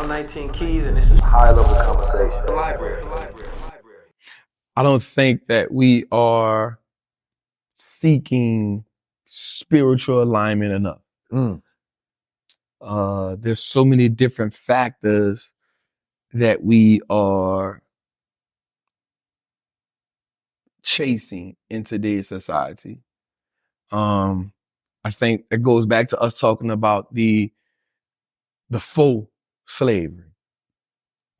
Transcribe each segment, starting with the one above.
I'm 19 Keys, and this is High Level Conversation. The library. I don't think that we are seeking spiritual alignment enough. There's so many different factors that we are chasing in today's society. I think it goes back to us talking about the faux slavery,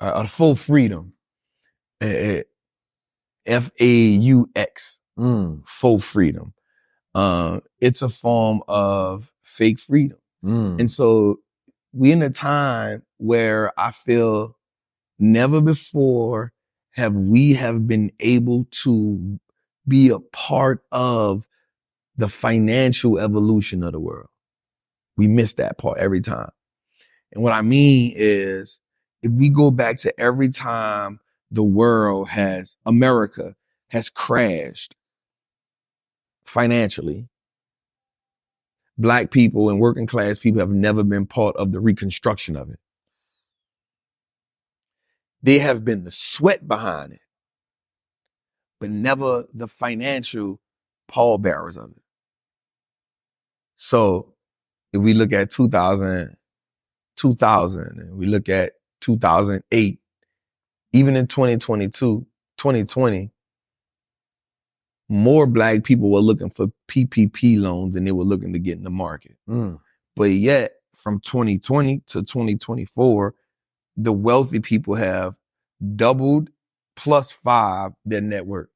the faux freedom, F-A-U-X, faux freedom. It's a form of fake freedom. And so we're in a time where I feel never before have been able to be a part of the financial evolution of the world. We miss that part every time. And what I mean is, if we go back to every time America has crashed financially, Black people and working class people have never been part of the reconstruction of it. They have been the sweat behind it, but never the financial pallbearers of it. So if we look at 2000 and we look at 2008, even in 2020, more Black people were looking for PPP loans than they were looking to get in the market. But yet, from 2020 to 2024, the wealthy people have doubled +5 their net worth.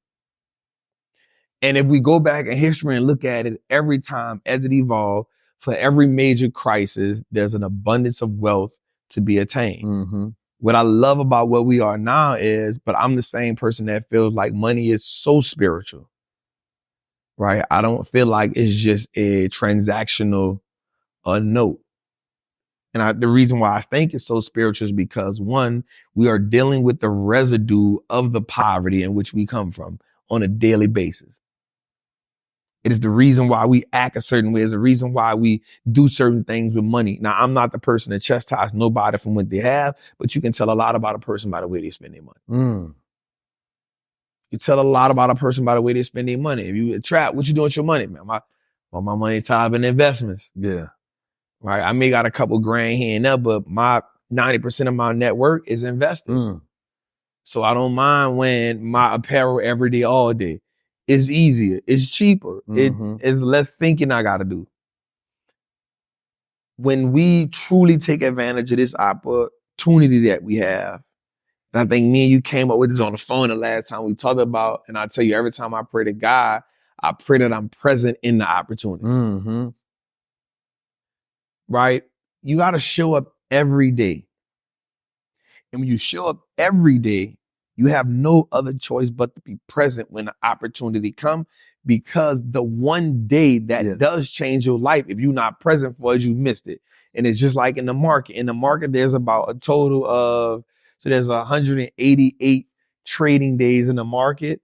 And if we go back in history and look at it, every time as it evolved, for every major crisis, there's an abundance of wealth to be attained. What I love about where we are now is, but I'm the same person that feels like money is so spiritual, right? I don't feel like it's just a transactional note. And the reason why I think it's so spiritual is because, one, we are dealing with the residue of the poverty in which we come from on a daily basis. It is the reason why we act a certain way. It's the reason why we do certain things with money. Now, I'm not the person that chastise nobody from what they have, but you can tell a lot about a person by the way they spend their money. You tell a lot about a person by the way they spend their money. If you a trap, what you doing with your money, man? My money tied up in investments. Yeah. Right. I may got a couple grand here and there, but my 90% of my net worth is invested. So I don't mind when my apparel every day, all day. It's easier. It's cheaper. It's less thinking I got to do. When we truly take advantage of this opportunity that we have, and I think me and you came up with this on the phone the last time we talked about, and I tell you, every time I pray to God, I pray that I'm present in the opportunity. Right? You got to show up every day. And when you show up every day, you have no other choice but to be present when the opportunity comes, because the one day that does change your life, if you're not present for it, you missed it. And it's just like in the market. In the market, there's about a total of, there's 188 trading days in the market.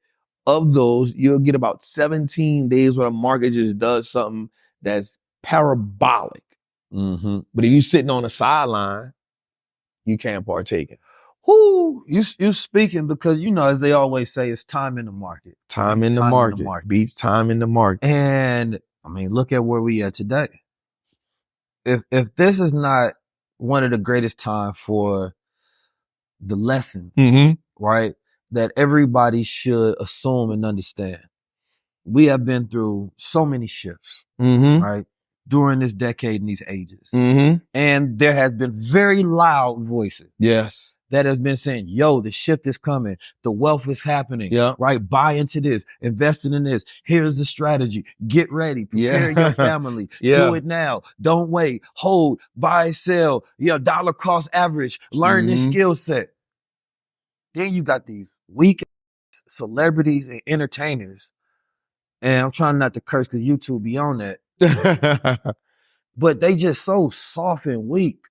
Of those, you'll get about 17 days where the market just does something that's parabolic. But if you're sitting on the sideline, you can't partake in it. You speaking because, as they always say, it's time in the market. Time in the market beats time in the market. And I mean, look at where we are today. If this is not one of the greatest times for the lessons, right, that everybody should assume and understand. We have been through so many shifts, right, during this decade and these ages. And there has been very loud voices. Yes. That has been saying, yo, the shift is coming. The wealth is happening, right? Buy into this, invest in this. Here's the strategy. Get ready, prepare your family. Do it now. Don't wait. Hold, buy, sell, dollar cost average, learn this skill set. Then you got these weak celebrities and entertainers. And I'm trying not to curse because YouTube be on that. But they just so soft and weak.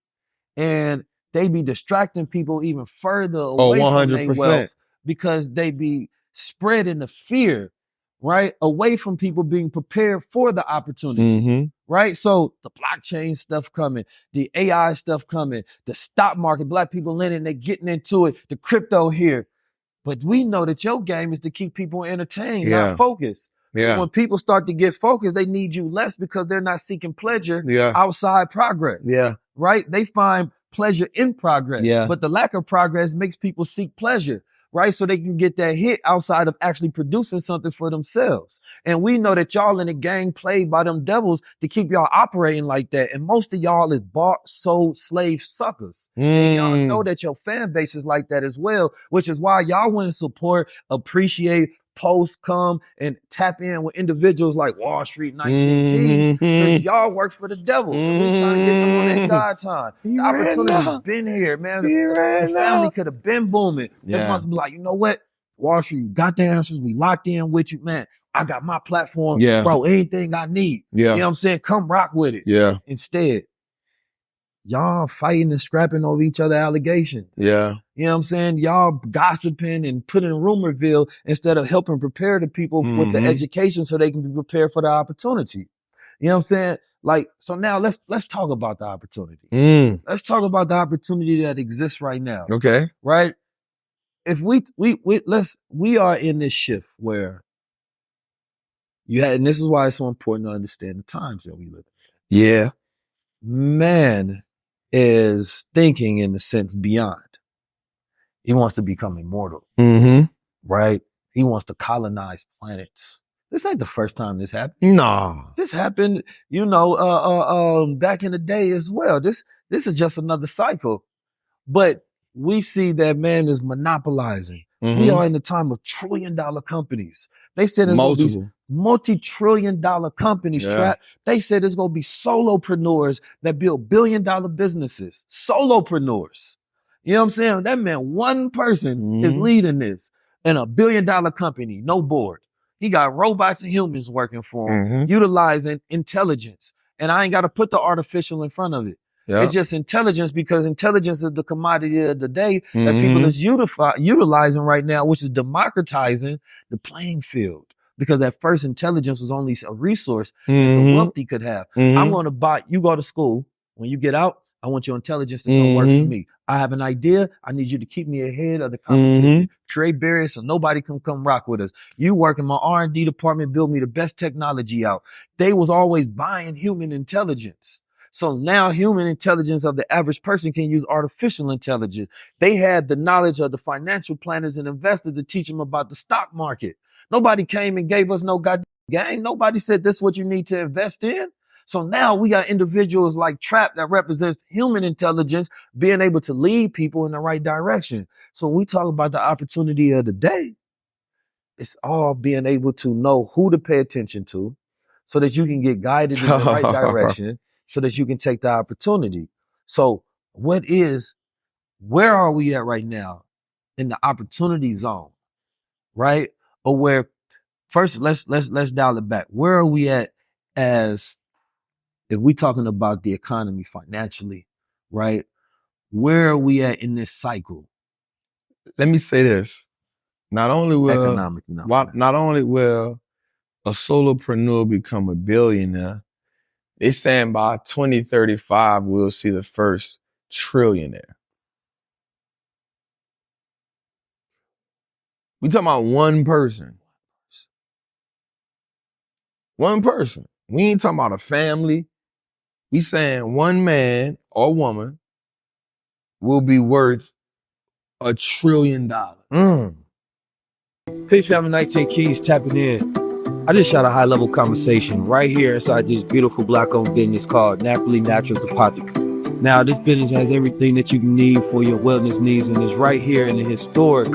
And they be distracting people even further away from their wealth because they be spreading the fear, right? Away from people being prepared for the opportunity, right? So the blockchain stuff coming, the AI stuff coming, the stock market, black people in it, they're getting into it, the crypto here. But we know that your game is to keep people entertained, not focused. Yeah. When people start to get focused, they need you less because they're not seeking pleasure outside progress. Yeah. Right? They find pleasure in progress. Yeah. But the lack of progress makes people seek pleasure, right? So they can get that hit outside of actually producing something for themselves. And we know that y'all in the gang played by them devils to keep y'all operating like that. And most of y'all is bought, sold, slave suckers. And y'all know that your fan base is like that as well, which is why y'all wouldn't support, appreciate, post, come and tap in with individuals like Wallstreet, 19 Keys, because y'all work for the devil. And we trying to get them on their God time. The opportunity's been here, man. The family could have been booming. They must be like, you know what? Wallstreet, you got the answers. We locked in with you, man. I got my platform. Bro, anything I need. You know what I'm saying? Come rock with it. Instead, y'all fighting and scrapping over each other allegations. You know what I'm saying? Y'all gossiping and putting in rumorville instead of helping prepare the people with the education so they can be prepared for the opportunity. You know what I'm saying? Like, so now let's talk about the opportunity. Let's talk about the opportunity that exists right now. Okay. Right? If we are in this shift where and this is why it's so important to understand the times that we live in. Yeah. Man is thinking in the sense beyond. He wants to become immortal, right? He wants to colonize planets. This ain't the first time this happened. No. This happened, back in the day as well. This is just another cycle. But we see that man is monopolizing. We are in the time of trillion-dollar companies. They said it's going to be multi-trillion-dollar companies trapped. They said it's going to be solopreneurs that build billion-dollar businesses. Solopreneurs. You know what I'm saying? That meant one person is leading this in a billion-dollar company, no board. He got robots and humans working for him, utilizing intelligence. And I ain't got to put the artificial in front of it. It's just intelligence, because intelligence is the commodity of the day that people is utilizing right now, which is democratizing the playing field. Because at first intelligence was only a resource that the wealthy could have. I'm going to buy, you go to school, when you get out, I want your intelligence to go work for me. I have an idea. I need you to keep me ahead of the competition. Create barriers so nobody can come rock with us. You work in my R&D department, build me the best technology out. They was always buying human intelligence. So now human intelligence of the average person can use artificial intelligence. They had the knowledge of the financial planners and investors to teach them about the stock market. Nobody came and gave us no goddamn game. Nobody said this is what you need to invest in. So now we got individuals like Trap that represents human intelligence being able to lead people in the right direction. So when we talk about the opportunity of the day, it's all being able to know who to pay attention to so that you can get guided in the right direction, so that you can take the opportunity. So where are we at right now in the opportunity zone, right? Or where, first, let's dial it back. Where are we at as, if we talking about the economy financially, right? Where are we at in this cycle? Let me say this. Not only will a solopreneur become a billionaire, they're saying by 2035, we'll see the first trillionaire. We talking about one person. One person. We ain't talking about a family. We saying one man or woman will be worth $1 trillion. Peace, family, 19 Keys tapping in. I just shot a high-level conversation right here inside this beautiful Black-owned business called Napoli Naturals Apothecary. Now, this business has everything that you need for your wellness needs, and is right here in the historic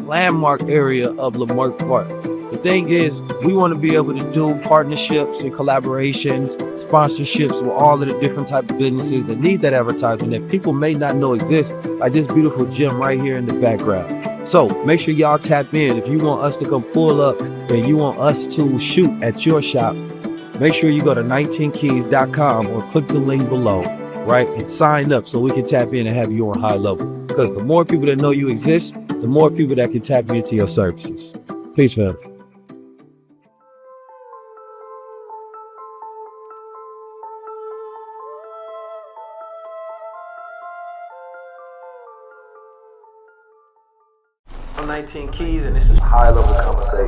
landmark area of Leimert Park. The thing is, we want to be able to do partnerships and collaborations, sponsorships with all of the different type of businesses that need that advertisement that people may not know exist, like this beautiful gym right here in the background. So make sure y'all tap in. If you want us to come pull up and you want us to shoot at your shop, make sure you go to 19keys.com or click the link below, right? And sign up so we can tap in and have you on high level. Because the more people that know you exist, the more people that can tap into your services. Peace, family. I'm 19 Keys, and this is high level conversation.